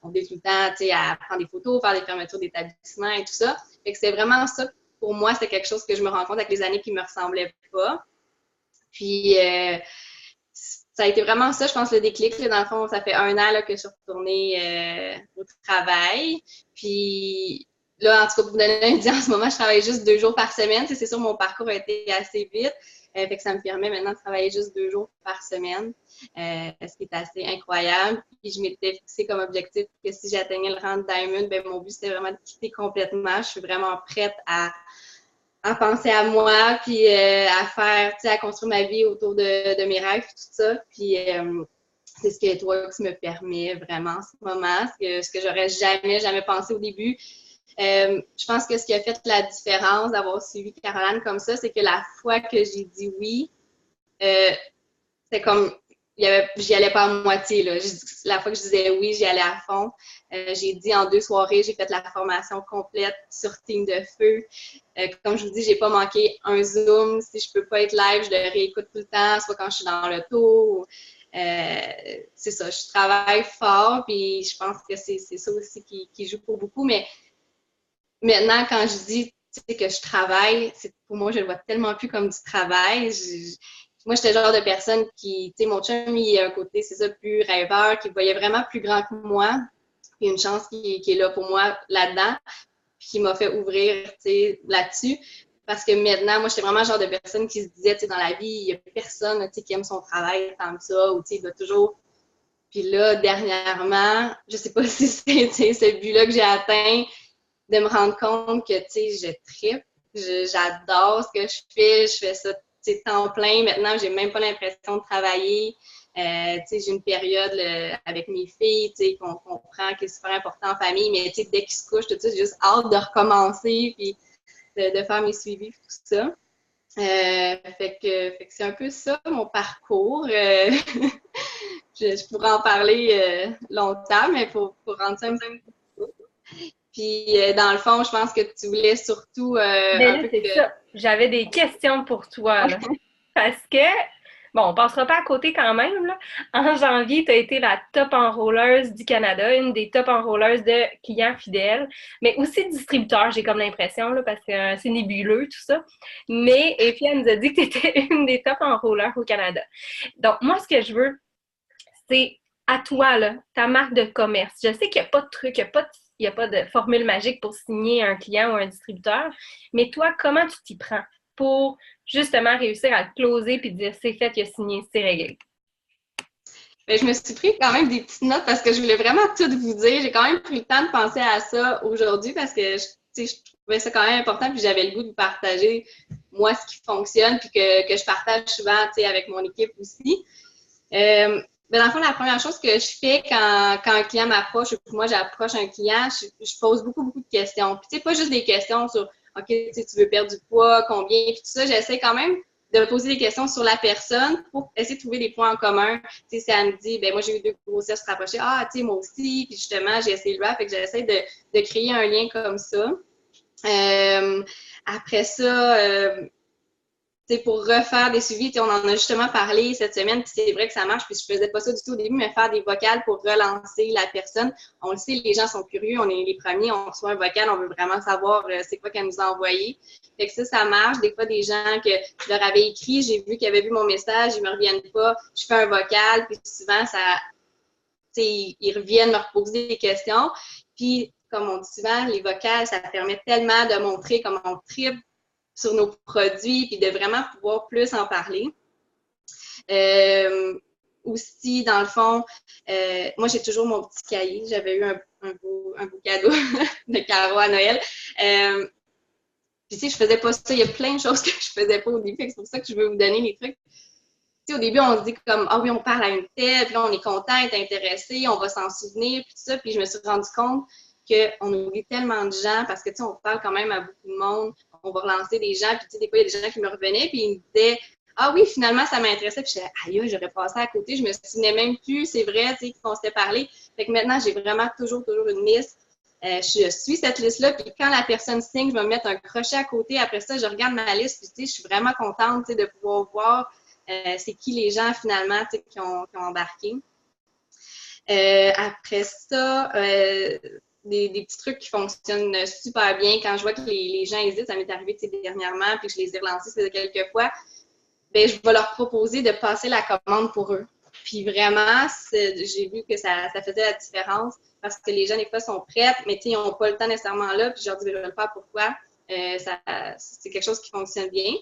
on est tout le temps à prendre des photos, faire des fermetures d'établissements et tout ça. Fait que c'est vraiment ça, pour moi, c'est quelque chose que je me rends compte avec les années qui ne me ressemblaient pas. Puis, ça a été vraiment ça, je pense, le déclic. Là, dans le fond, ça fait 1 an là, que je suis retournée au travail. Puis, là, en tout cas, pour vous donner une idée, en ce moment, je travaille juste 2 jours par semaine. C'est sûr, mon parcours a été assez vite. Fait que ça me permet maintenant de travailler juste 2 jours par semaine, ce qui est assez incroyable. Puis je m'étais fixé comme objectif que si j'atteignais le rang de Diamond, ben mon but, c'était vraiment de quitter complètement. Je suis vraiment prête à penser à moi, puis à faire, tu sais, à construire ma vie autour de mes rêves, tout ça. Puis c'est ce que It Works me permet vraiment en ce moment, ce que j'aurais jamais pensé au début. Je pense que ce qui a fait la différence d'avoir suivi Caroline comme ça, c'est que la fois que j'ai dit oui, c'est comme, j'y allais pas à moitié. Là. La fois que je disais oui, j'y allais à fond. J'ai dit en 2 soirées, j'ai fait la formation complète sur Team de Feu. Comme je vous dis, j'ai pas manqué un Zoom. Si je peux pas être live, je le réécoute tout le temps, soit quand je suis dans l'auto. C'est ça, je travaille fort, puis je pense que c'est ça aussi qui joue pour beaucoup. Mais maintenant, quand je dis que je travaille, pour moi, je le vois tellement plus comme du travail. Moi, j'étais le genre de personne qui, tu sais, mon chum, il a un côté, c'est ça, plus rêveur, qui voyait vraiment plus grand que moi. Puis une chance qui est là pour moi là-dedans, puis qui m'a fait ouvrir, tu sais, là-dessus. Parce que maintenant, moi, j'étais vraiment le genre de personne qui se disait, tu sais, dans la vie, il n'y a personne, tu sais, qui aime son travail tant que ça, ou tu sais, il doit toujours Puis là, dernièrement, je sais pas si c'est ce but-là que j'ai atteint, de me rendre compte que, tu sais, je trippe, j'adore ce que je fais ça, tu sais, temps plein. Maintenant, j'ai même pas l'impression de travailler. Tu sais, j'ai une période avec mes filles, tu sais, qu'on comprend qui est super important en famille, mais tu sais, dès qu'ils se couchent, tout ça, j'ai juste hâte de recommencer, puis de faire mes suivis, tout ça. Fait que c'est un peu ça, mon parcours. Je pourrais en parler longtemps, mais pour rendre ça un peu. Puis, dans le fond, je pense que tu voulais surtout Ben un là, peu c'est que... ça. J'avais des questions pour toi, là. Parce que, bon, on passera pas à côté quand même, là. En janvier, tu as été la top enrôleuse du Canada, une des top enrôleuses de clients fidèles, mais aussi distributeur, j'ai comme l'impression, là, parce que c'est nébuleux, tout ça. Mais, et puis, elle nous a dit que tu étais une des top enrôleurs au Canada. Donc, moi, ce que je veux, c'est à toi, là, ta marque de commerce. Je sais qu'il n'y a pas de truc, il n'y a pas de formule magique pour signer un client ou un distributeur, mais toi, comment tu t'y prends pour justement réussir à le closer puis dire c'est fait, il a signé, c'est réglé? Ben, je me suis pris quand même des petites notes parce que je voulais vraiment tout vous dire. J'ai quand même pris le temps de penser à ça aujourd'hui parce que je trouvais ça quand même important puis j'avais le goût de vous partager moi ce qui fonctionne puis que je partage souvent avec mon équipe aussi. Ben dans le fond, la première chose que je fais quand un client m'approche ou que moi j'approche un client, je pose beaucoup de questions. Puis tu sais, pas juste des questions sur OK, tu veux perdre du poids, combien, puis tout ça, j'essaie quand même de poser des questions sur la personne pour essayer de trouver des points en commun. Tu sais, si elle me dit, ben moi j'ai eu 2 grossesses rapprochées, ah, tu sais, moi aussi, puis justement, j'ai essayé le rap, fait que j'essaie de créer un lien comme ça. Après ça, pour refaire des suivis, on en a justement parlé cette semaine, puis c'est vrai que ça marche, puis je faisais pas ça du tout au début, mais faire des vocales pour relancer la personne. On le sait, les gens sont curieux, on est les premiers, on reçoit un vocal, on veut vraiment savoir c'est quoi qu'elle nous a envoyé. Fait que ça marche. Des fois, des gens que je leur avais écrit, j'ai vu qu'ils avaient vu mon message, ils me reviennent pas, je fais un vocal, puis souvent, ils reviennent me reposer des questions. Puis, comme on dit souvent, les vocales, ça permet tellement de montrer comment on tripe sur nos produits, puis de vraiment pouvoir plus en parler. Aussi, dans le fond, moi, j'ai toujours mon petit cahier. J'avais eu un beau cadeau de Caro à Noël. Puis, tu sais, je faisais pas ça. Il y a plein de choses que je faisais pas au début. C'est pour ça que je veux vous donner les trucs. Tu sais, au début, on se dit comme, ah oui, on parle à une telle, puis là, on est content, être intéressé, on va s'en souvenir, puis tout ça. Puis, je me suis rendu compte qu'on oublie tellement de gens parce que, tu sais, on parle quand même à beaucoup de monde. On va relancer des gens, puis tu sais, des fois, il y a des gens qui me revenaient, puis ils me disaient « Ah oui, finalement, ça m'intéressait. » Puis je disais « Aïe, j'aurais passé à côté. » Je me souvenais même plus, c'est vrai, tu sais, qu'on s'était parlé. Fait que maintenant, j'ai vraiment toujours une liste. Je suis cette liste-là, puis quand la personne signe, je vais me mettre un crochet à côté. Après ça, je regarde ma liste, puis tu sais, je suis vraiment contente, tu sais, de pouvoir voir c'est qui les gens, finalement, tu sais, qui ont embarqué. Après ça, des petits trucs qui fonctionnent super bien. Quand je vois que les gens hésitent, ça m'est arrivé dernièrement, puis que je les ai relancés quelques fois, ben, je vais leur proposer de passer la commande pour eux. Puis vraiment, j'ai vu que ça faisait la différence parce que les gens, des fois, sont prêts, mais ils n'ont pas le temps nécessairement là, puis je leur dis, je vais le faire pourquoi. C'est quelque chose qui fonctionne bien.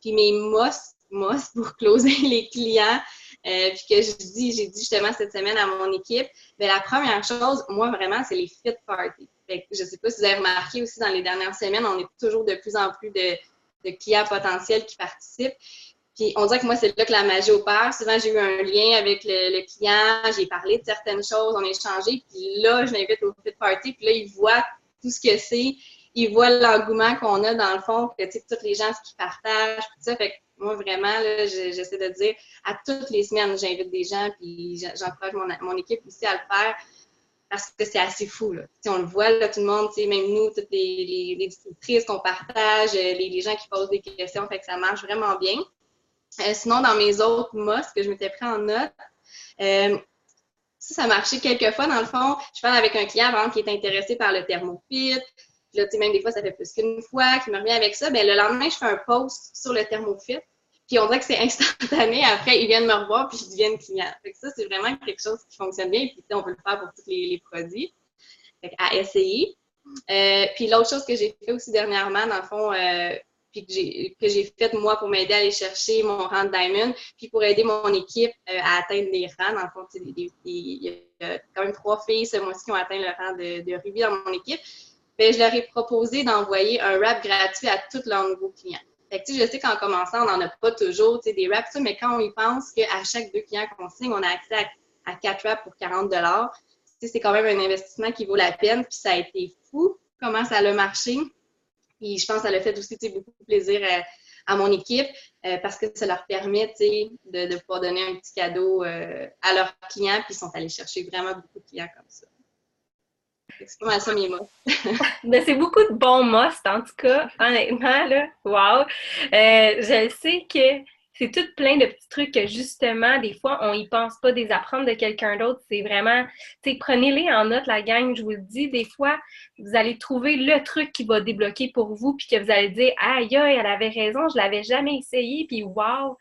Puis mes must pour closer les clients, puis que j'ai dit justement cette semaine à mon équipe, bien, la première chose, moi, vraiment, c'est les fit parties. Fait que je ne sais pas si vous avez remarqué aussi dans les dernières semaines, on est toujours de plus en plus de clients potentiels qui participent. Puis on dirait que moi, c'est là que la magie opère. Souvent, j'ai eu un lien avec le client, j'ai parlé de certaines choses, on a échangé, puis là, je l'invite au fit party, puis là, il voit tout ce que c'est, il voit l'engouement qu'on a dans le fond, que tu sais, toutes les gens, ce qu'ils partagent, tout ça. Fait que moi, vraiment, là, j'essaie de dire, à toutes les semaines, j'invite des gens, puis j'encourage mon équipe aussi à le faire, parce que c'est assez fou, là. On le voit, là, tout le monde, même nous, toutes les distributrices qu'on partage, les gens qui posent des questions, fait que ça marche vraiment bien. Sinon, dans mes autres must que je m'étais pris en note, ça marchait quelques fois. Dans le fond, je parle avec un client, par exemple, qui est intéressé par le thermofit. Puis là, même des fois, ça fait plus qu'une fois qu'il me revient avec ça. Bien, le lendemain, je fais un post sur le thermofit. Puis on dirait que c'est instantané. Après, ils viennent me revoir, puis je deviens client. Fait que ça, c'est vraiment quelque chose qui fonctionne bien. Puis on peut le faire pour tous les produits. Fait à essayer. Puis l'autre chose que j'ai fait aussi dernièrement, dans le fond, puis que j'ai fait moi pour m'aider à aller chercher mon rang de Diamond, puis pour aider mon équipe à atteindre les rangs. Dans le fond, il y a quand même 3 filles ce mois-ci qui ont atteint le rang de Ruby dans mon équipe. Bien, je leur ai proposé d'envoyer un wrap gratuit à tous leurs nouveaux clients. Fait que, je sais qu'en commençant, on n'en a pas toujours des wraps, mais quand on y pense qu'à chaque 2 clients qu'on signe, on a accès à 4 wraps pour 40 $, c'est quand même un investissement qui vaut la peine. Puis ça a été fou comment ça a marché. Puis je pense que ça l'a fait aussi beaucoup de plaisir à mon équipe parce que ça leur permet de pouvoir donner un petit cadeau à leurs clients. Puis ils sont allés chercher vraiment beaucoup de clients comme ça. C'est pas mal ça mes mots. Mais c'est beaucoup de bons musts, en tout cas, honnêtement, là. Wow! Je sais que c'est tout plein de petits trucs que, justement, des fois, on y pense pas des apprendre de quelqu'un d'autre. C'est vraiment, prenez-les en note, la gang, je vous le dis. Des fois, vous allez trouver le truc qui va débloquer pour vous, puis que vous allez dire, aïe, elle avait raison, je l'avais jamais essayé, puis wow!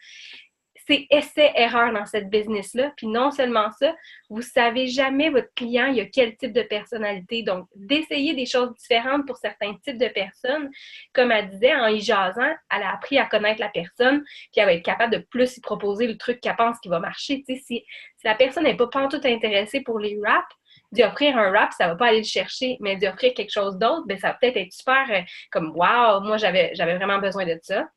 C'est essai-erreur dans cette business-là. Puis non seulement ça, vous savez jamais votre client, il a quel type de personnalité. Donc, d'essayer des choses différentes pour certains types de personnes, comme elle disait, en y jasant, elle a appris à connaître la personne, puis elle va être capable de plus y proposer le truc qu'elle pense qui va marcher. Tu sais, si la personne n'est pas tout intéressée pour les wraps, d'y offrir un wrap, ça ne va pas aller le chercher, mais d'y offrir quelque chose d'autre, bien, ça va peut-être être super comme « Wow, moi, j'avais vraiment besoin de ça. »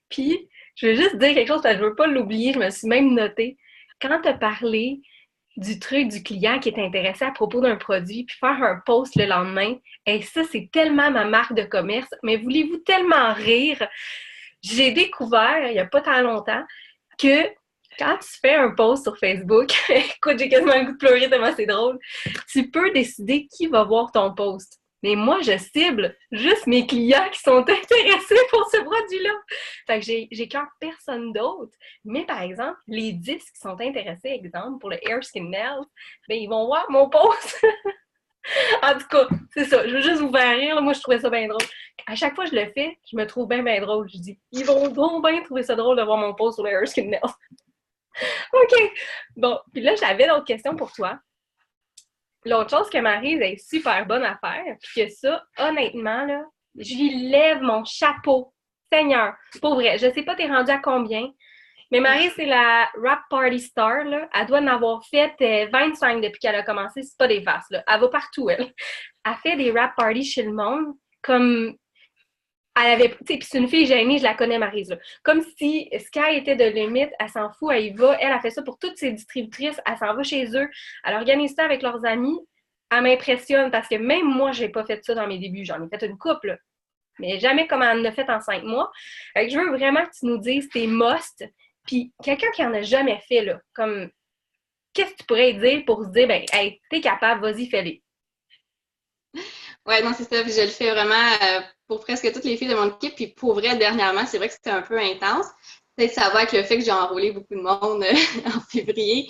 Puis, je veux juste dire quelque chose, parce que je ne veux pas l'oublier, je me suis même notée. Quand tu as parlé du truc du client qui est intéressé à propos d'un produit, puis faire un post le lendemain, et ça, c'est tellement ma marque de commerce, mais voulez-vous tellement rire? J'ai découvert, il n'y a pas tant longtemps, que quand tu fais un post sur Facebook, écoute, j'ai quasiment le goût de pleurer tellement c'est drôle, tu peux décider qui va voir ton post. Mais moi, je cible juste mes clients qui sont intéressés pour ce produit-là. Fait que j'écœure personne d'autre. Mais par exemple, les 10 qui sont intéressés, exemple, pour le Hair Skin Nails, bien, ils vont voir mon post. En tout cas, c'est ça. Je veux juste vous faire rire. Moi, je trouvais ça bien drôle. À chaque fois que je le fais, je me trouve bien drôle. Je dis, ils vont donc bien trouver ça drôle de voir mon post sur le Hair Skin Nails. OK. Bon, puis là, j'avais d'autres questions pour toi. L'autre chose que Maryse est super bonne à faire, puis que ça, honnêtement, là, je lui lève mon chapeau. Seigneur, pour vrai, je sais pas t'es rendue à combien, mais Maryse, c'est la Rap Party Star, là. Elle doit en avoir fait 25 depuis qu'elle a commencé, c'est pas des farces, là. Elle va partout, elle. Elle fait des rap parties chez le monde, comme elle avait, tu sais, puis c'est une fille gênée, je la connais, Maryse, là. Comme si Sky était de limite, elle s'en fout, elle y va. Elle a fait ça pour toutes ses distributrices, elle s'en va chez eux, elle organise ça avec leurs amis. Elle m'impressionne parce que même moi, j'ai pas fait ça dans mes débuts. J'en ai fait une couple, là, mais jamais comme elle en a fait en 5 mois. Fait que je veux vraiment que tu nous dises tes musts, puis quelqu'un qui en a jamais fait, là, comme, qu'est-ce que tu pourrais dire pour se dire, ben, hey, t'es capable, vas-y, fais-les. Ouais, non, c'est ça. Puis je le fais vraiment pour presque toutes les filles de mon équipe. Puis pour vrai, dernièrement, c'est vrai que c'était un peu intense. Peut-être que ça va avec le fait que j'ai enrôlé beaucoup de monde en février.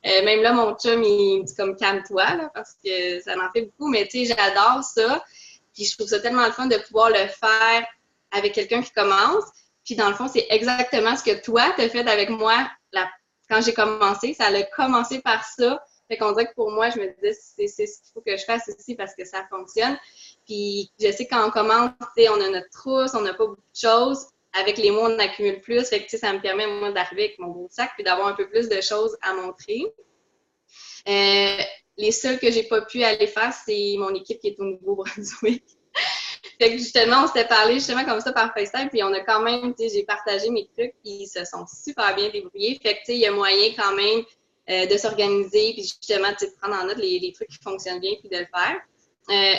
Même là, mon chum, il me dit comme calme-toi, là, parce que ça m'en fait beaucoup. Mais tu sais, j'adore ça. Puis je trouve ça tellement le fun de pouvoir le faire avec quelqu'un qui commence. Puis dans le fond, c'est exactement ce que toi, t'as fait avec moi quand j'ai commencé. Ça a commencé par ça. Fait qu'on dirait que pour moi, je me disais, c'est ce qu'il faut que je fasse ici parce que ça fonctionne. Puis je sais quand on commence, on a notre trousse, on n'a pas beaucoup de choses. Avec les mois, on accumule plus. Fait que ça me permet, moi, d'arriver avec mon beau sac puis d'avoir un peu plus de choses à montrer. Les seuls que j'ai pas pu aller faire, c'est mon équipe qui est au Nouveau-Brunswick. Fait que justement, on s'était parlé justement comme ça par FaceTime, puis on a quand même, j'ai partagé mes trucs, puis ils se sont super bien débrouillés. Fait que il y a moyen quand même de s'organiser, puis justement, de prendre en note les trucs qui fonctionnent bien, puis de le faire.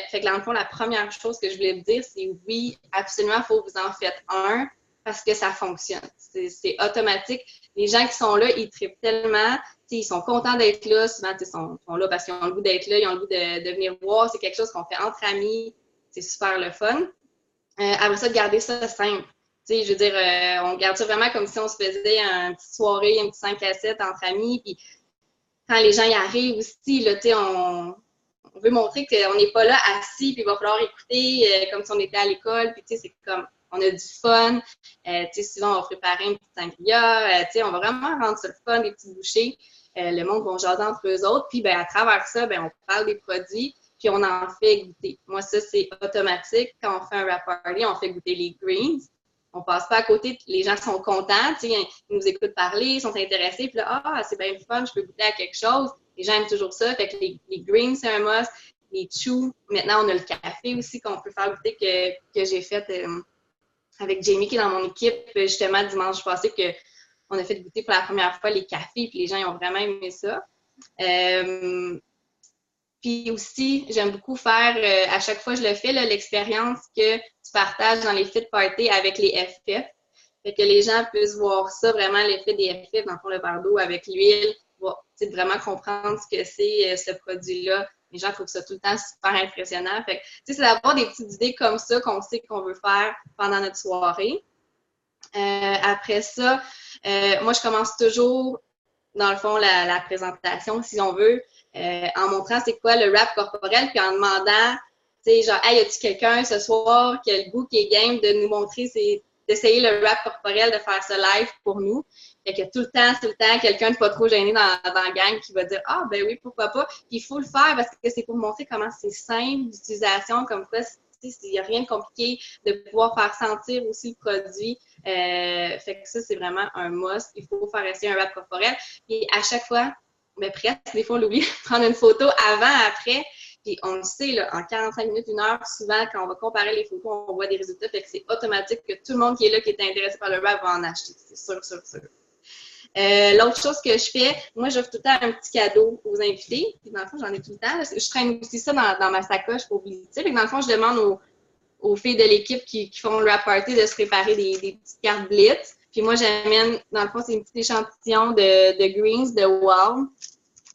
Fait que dans le fond, la première chose que je voulais vous dire, c'est oui, absolument, il faut que vous en faites un, parce que ça fonctionne. C'est automatique. Les gens qui sont là, ils trippent tellement, ils sont contents d'être là, souvent, ils sont là parce qu'ils ont le goût d'être là, ils ont le goût de venir voir, c'est quelque chose qu'on fait entre amis, c'est super le fun. Après ça, de garder ça simple. Je veux dire, on garde ça vraiment comme si on se faisait une petite soirée, un petit 5 à 7 entre amis. Puis quand les gens y arrivent aussi, là, on veut montrer qu'on n'est pas là assis, puis il va falloir écouter comme si on était à l'école. Puis c'est comme, on a du fun. Souvent, on va préparer une petite sangria. On va vraiment rendre ça le fun, des petits bouchées. Le monde va jaser entre eux autres. Puis à travers ça, on parle des produits. puis on en fait goûter. Moi, ça, c'est automatique. Quand on fait un wrap party, on fait goûter les greens. On passe pas à côté, les gens sont contents, ils nous écoutent parler, ils sont intéressés, puis là, c'est bien le fun, je peux goûter à quelque chose. Les gens aiment toujours ça, fait que les greens, c'est un must. Les chews, maintenant, on a le café aussi qu'on peut faire goûter que j'ai fait avec Jamie qui est dans mon équipe, justement, dimanche passé, qu'on a fait goûter pour la première fois les cafés, puis les gens ils ont vraiment aimé ça. Puis aussi, j'aime beaucoup faire, à chaque fois que je le fais, l'expérience que tu partages dans les fit parties avec les FF. Fait que les gens puissent voir ça, vraiment l'effet des FF dans le verre d'eau avec l'huile, vraiment comprendre ce que c'est ce produit-là. Les gens trouvent ça tout le temps super impressionnant. Fait que, c'est d'avoir des petites idées comme ça qu'on sait qu'on veut faire pendant notre soirée. Après ça, moi, je commence toujours, dans le fond, la présentation, si on veut, en montrant c'est quoi le wrap corporel, puis en demandant, tu sais, genre, hey, y a-tu quelqu'un ce soir qui a le goût, qui est game de nous montrer, d'essayer le wrap corporel, de faire ça live pour nous. Fait que tout le temps, quelqu'un de pas trop gêné dans la gang qui va dire « Ah, ben oui, pourquoi pas? » Puis il faut le faire parce que c'est pour montrer comment c'est simple d'utilisation, comme quoi il n'y a rien de compliqué de pouvoir faire sentir aussi le produit. Fait que ça, c'est vraiment un must. Il faut faire essayer un wrap corporel. Puis à chaque fois, presque, des fois on l'oublie, prendre une photo avant, après. Puis on le sait, là, en 45 minutes, 1 heure, souvent, quand on va comparer les photos, on voit des résultats. Fait que c'est automatique que tout le monde qui est là, qui est intéressé par le wrap, va en acheter. C'est sûr. L'autre chose que je fais, moi, j'offre tout le temps un petit cadeau aux invités. Puis dans le fond, j'en ai tout le temps. Je traîne aussi ça dans ma sacoche pour visiter. Fait que dans le fond, je demande aux filles de l'équipe qui font le wrap party de se préparer des petites cartes Blitz. Puis moi, j'amène, dans le fond, c'est une petite échantillon de greens, de wow,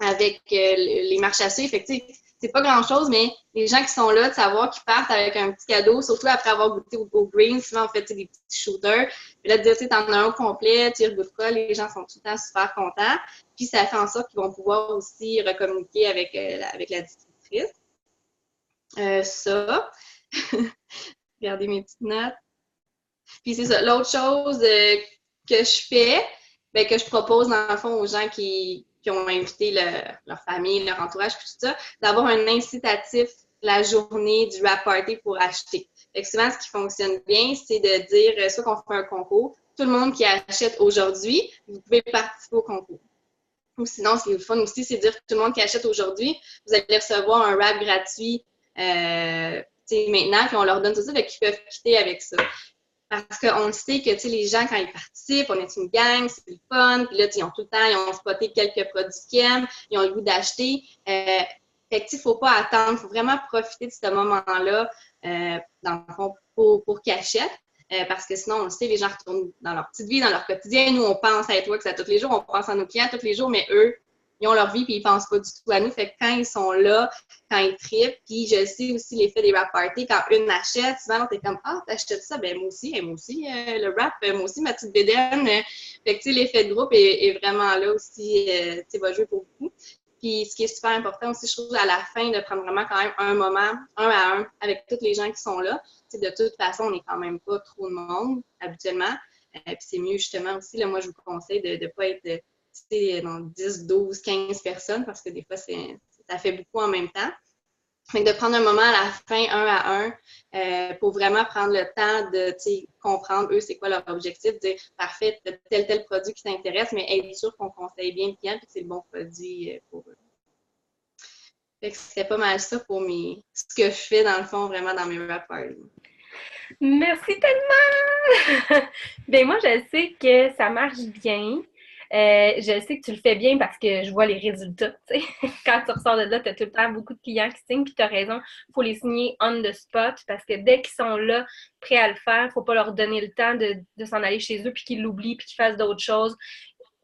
avec les marches à suivre. Fait que, c'est pas grand-chose, mais les gens qui sont là, de savoir qu'ils partent avec un petit cadeau, surtout après avoir goûté au green, souvent on fait des petits shooters. Puis là, de dire, tu sais, t'en as un complet, tu y regoutes pas, les gens sont tout le temps super contents. Puis ça fait en sorte qu'ils vont pouvoir aussi recommuniquer avec la distributrice. Ça. Regardez mes petites notes. Puis c'est ça. L'autre chose que je fais, que je propose dans le fond aux gens qui ont invité leur famille, leur entourage, puis tout ça, d'avoir un incitatif la journée du wrap party pour acheter. Fait que souvent, ce qui fonctionne bien, c'est de dire, soit qu'on fait un concours, tout le monde qui achète aujourd'hui, vous pouvez participer au concours. Ou sinon, ce qui est le fun aussi, c'est de dire que tout le monde qui achète aujourd'hui, vous allez recevoir un wrap gratuit maintenant, puis on leur donne tout ça, fait qu'ils peuvent quitter avec ça. Parce qu'on le sait que, les gens, quand ils participent, on est une gang, c'est le fun, puis là, ils ont tout le temps, ils ont spoté quelques produits qu'ils aiment, ils ont le goût d'acheter. Fait que, il ne faut pas attendre, il faut vraiment profiter de ce moment-là, dans le fond, pour qu'ils achètent. Parce que sinon, on le sait, les gens retournent dans leur petite vie, dans leur quotidien. Nous, on pense à Networks à tous les jours, on pense à nos clients tous les jours, mais eux, ils ont leur vie puis ils pensent pas du tout à nous. Fait que quand ils sont là, quand ils trippent, puis je sais aussi l'effet des wrap parties, quand une achète, souvent t'es comme « Ah, t'achètes ça? Ben moi aussi, le wrap, moi aussi, ma petite bédaine. » Fait que l'effet de groupe est vraiment là aussi, va jouer pour beaucoup. Puis ce qui est super important aussi, je trouve, à la fin, de prendre vraiment quand même un moment, 1 à 1, avec tous les gens qui sont là. De toute façon, on n'est quand même pas trop de monde, habituellement. Puis c'est mieux, justement, aussi, là, moi, je vous conseille de ne pas être dans 10, 12, 15 personnes, parce que des fois, ça fait beaucoup en même temps. Fait que de prendre un moment à la fin, 1 à 1, pour vraiment prendre le temps de comprendre, eux, c'est quoi leur objectif, de dire, parfait, tel produit qui t'intéresse, mais être sûr qu'on conseille bien le client et que c'est le bon produit pour eux. Fait que c'était pas mal ça pour ce que je fais, dans le fond, vraiment dans mes wrap parties. Merci tellement! Ben moi, je sais que ça marche bien. Je sais que tu le fais bien parce que je vois les résultats. T'sais. Quand tu ressors de là, tu as tout le temps beaucoup de clients qui signent, puis tu as raison, il faut les signer on the spot parce que dès qu'ils sont là, prêts à le faire, il ne faut pas leur donner le temps de s'en aller chez eux, puis qu'ils l'oublient, puis qu'ils fassent d'autres choses.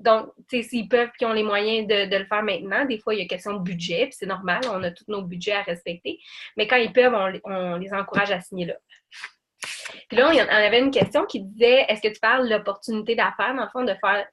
Donc, tu sais, s'ils peuvent, puis ont les moyens de le faire maintenant, des fois, il y a question de budget, puis c'est normal, on a tous nos budgets à respecter. Mais quand ils peuvent, on les encourage à signer là. Puis là, on avait une question qui disait, est-ce que tu parles de l'opportunité d'affaires, dans le fond, de faire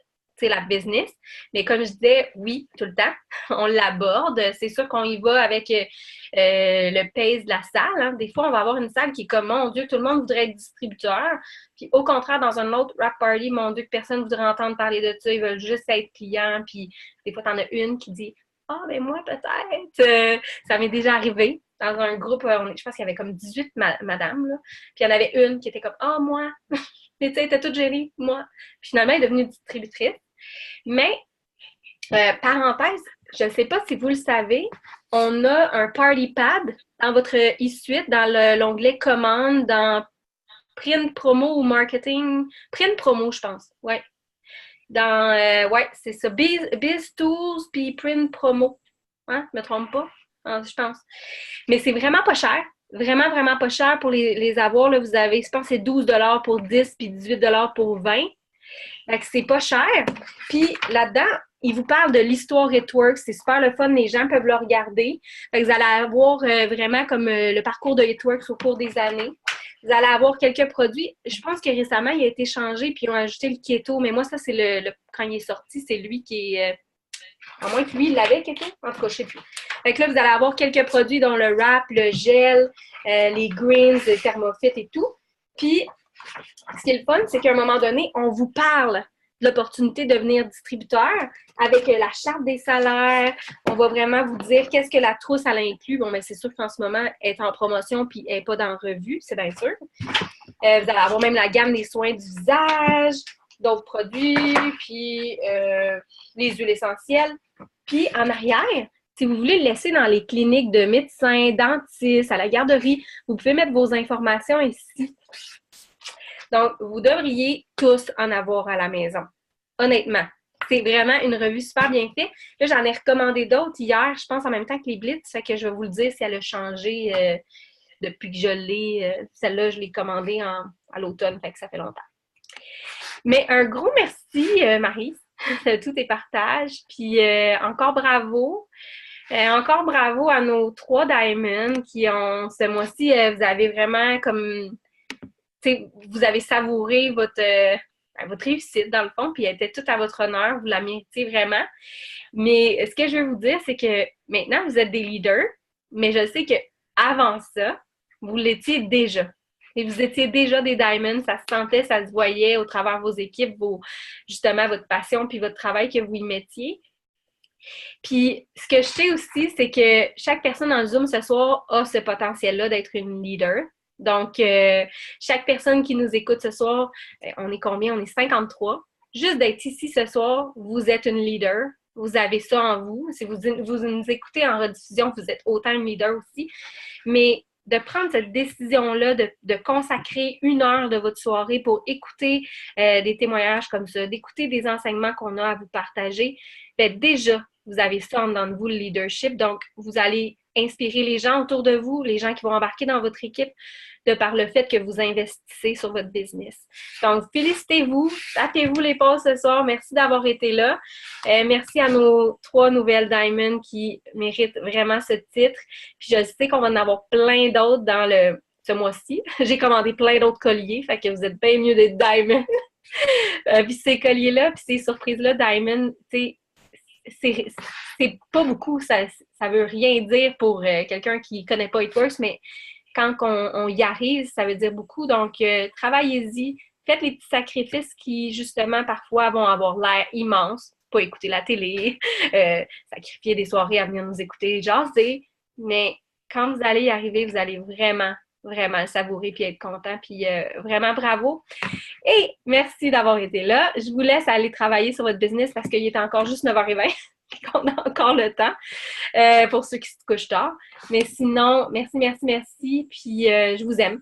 la business, mais comme je disais, oui, tout le temps, on l'aborde. C'est sûr qu'on y va avec le pace de la salle. Hein. Des fois, on va avoir une salle qui est comme, mon Dieu, tout le monde voudrait être distributeur. Puis au contraire, dans un autre wrap party, mon Dieu, que personne ne voudrait entendre parler de ça, ils veulent juste être clients. Puis des fois, t'en as une qui dit, ah, ben moi, peut-être. Ça m'est déjà arrivé. dans un groupe, je pense qu'il y avait comme 18 madames, là. Puis il y en avait une qui était comme « Ah, moi! » Mais tu sais, elle était toute gérée, moi. Puis finalement, elle est devenue distributrice. Mais, parenthèse, je ne sais pas si vous le savez, on a un party pad dans votre e-suite, dans l'onglet commande, dans print promo ou marketing. Print promo, je pense. Ouais. Ouais, c'est ça. Biz Tools puis print promo. Hein? Je me trompe pas? Je pense. Mais c'est vraiment pas cher. Vraiment, vraiment pas cher pour les avoir. Là, vous avez, je pense, c'est 12 pour 10 puis 18 pour 20. Fait que c'est pas cher. Puis là-dedans, il vous parle de l'histoire Hitworks. C'est super le fun. Les gens peuvent le regarder. Fait que vous allez avoir vraiment comme le parcours de Hitworks au cours des années. Vous allez avoir quelques produits. Je pense que récemment, il a été changé puis ils ont ajouté le keto. Mais moi, ça, c'est quand il est sorti, c'est lui qui est... à moins que lui, il l'avait, keto. En tout cas, je sais plus. Fait que là, vous allez avoir quelques produits dont le wrap, le gel, les greens, le thermofit et tout. Puis, ce qui est le fun, c'est qu'à un moment donné, on vous parle de l'opportunité de devenir distributeur avec la charte des salaires. On va vraiment vous dire qu'est-ce que la trousse, elle inclut. Bon, mais c'est sûr qu'en ce moment, elle est en promotion puis elle n'est pas dans revue, c'est bien sûr. Vous allez avoir même la gamme des soins du visage, d'autres produits, puis les huiles essentielles. Puis en arrière, si vous voulez le laisser dans les cliniques de médecins, dentistes, à la garderie, vous pouvez mettre vos informations ici. Donc, vous devriez tous en avoir à la maison. Honnêtement, c'est vraiment une revue super bien faite. Là, j'en ai recommandé d'autres hier, je pense en même temps que les Blitz, fait que je vais vous le dire si elle a changé depuis que je l'ai. Celle-là, je l'ai commandée à l'automne, fait que ça fait longtemps. Mais un gros merci, Marie, de tous tes partages. Puis encore bravo. Encore bravo à nos 3 Diamonds qui ont, ce mois-ci, vous avez vraiment comme, vous avez savouré votre réussite dans le fond, puis elle était toute à votre honneur, vous la méritez vraiment. Mais ce que je veux vous dire, c'est que maintenant, vous êtes des leaders, mais je sais qu'avant ça, vous l'étiez déjà. Et vous étiez déjà des Diamonds, ça se sentait, ça se voyait au travers de vos équipes, justement votre passion puis votre travail que vous y mettiez. Puis, ce que je sais aussi, c'est que chaque personne dans le Zoom ce soir a ce potentiel-là d'être une leader. Donc, chaque personne qui nous écoute ce soir, on est combien? On est 53. Juste d'être ici ce soir, vous êtes une leader. Vous avez ça en vous. Si vous nous écoutez en rediffusion, vous êtes autant une leader aussi. Mais de prendre cette décision-là, de consacrer 1 heure de votre soirée pour écouter des témoignages comme ça, d'écouter des enseignements qu'on a à vous partager, bien déjà, vous avez ça en dedans de vous, le leadership. Donc, vous allez inspirer les gens autour de vous, les gens qui vont embarquer dans votre équipe, de par le fait que vous investissez sur votre business. Donc, félicitez-vous, tapez-vous les pauses ce soir. Merci d'avoir été là. Merci à nos 3 nouvelles Diamonds qui méritent vraiment ce titre. Puis je sais qu'on va en avoir plein d'autres dans ce mois-ci. J'ai commandé plein d'autres colliers, fait que vous êtes bien mieux d'être Diamond. Puis ces colliers-là, puis ces surprises-là, Diamond, tu sais, c'est pas beaucoup. Ça veut rien dire pour quelqu'un qui connaît pas Hitworks, mais quand on y arrive, ça veut dire beaucoup. Donc, travaillez-y. Faites les petits sacrifices qui, justement, parfois vont avoir l'air immenses. Pas écouter la télé, sacrifier des soirées à venir nous écouter, jaser. Mais quand vous allez y arriver, vous allez vraiment, vraiment le savourer puis être content. Puis vraiment, bravo. Et merci d'avoir été là. Je vous laisse aller travailler sur votre business parce qu'il est encore juste 9h20. Qu'on a encore le temps pour ceux qui se couchent tard. Mais sinon, merci. Puis je vous aime.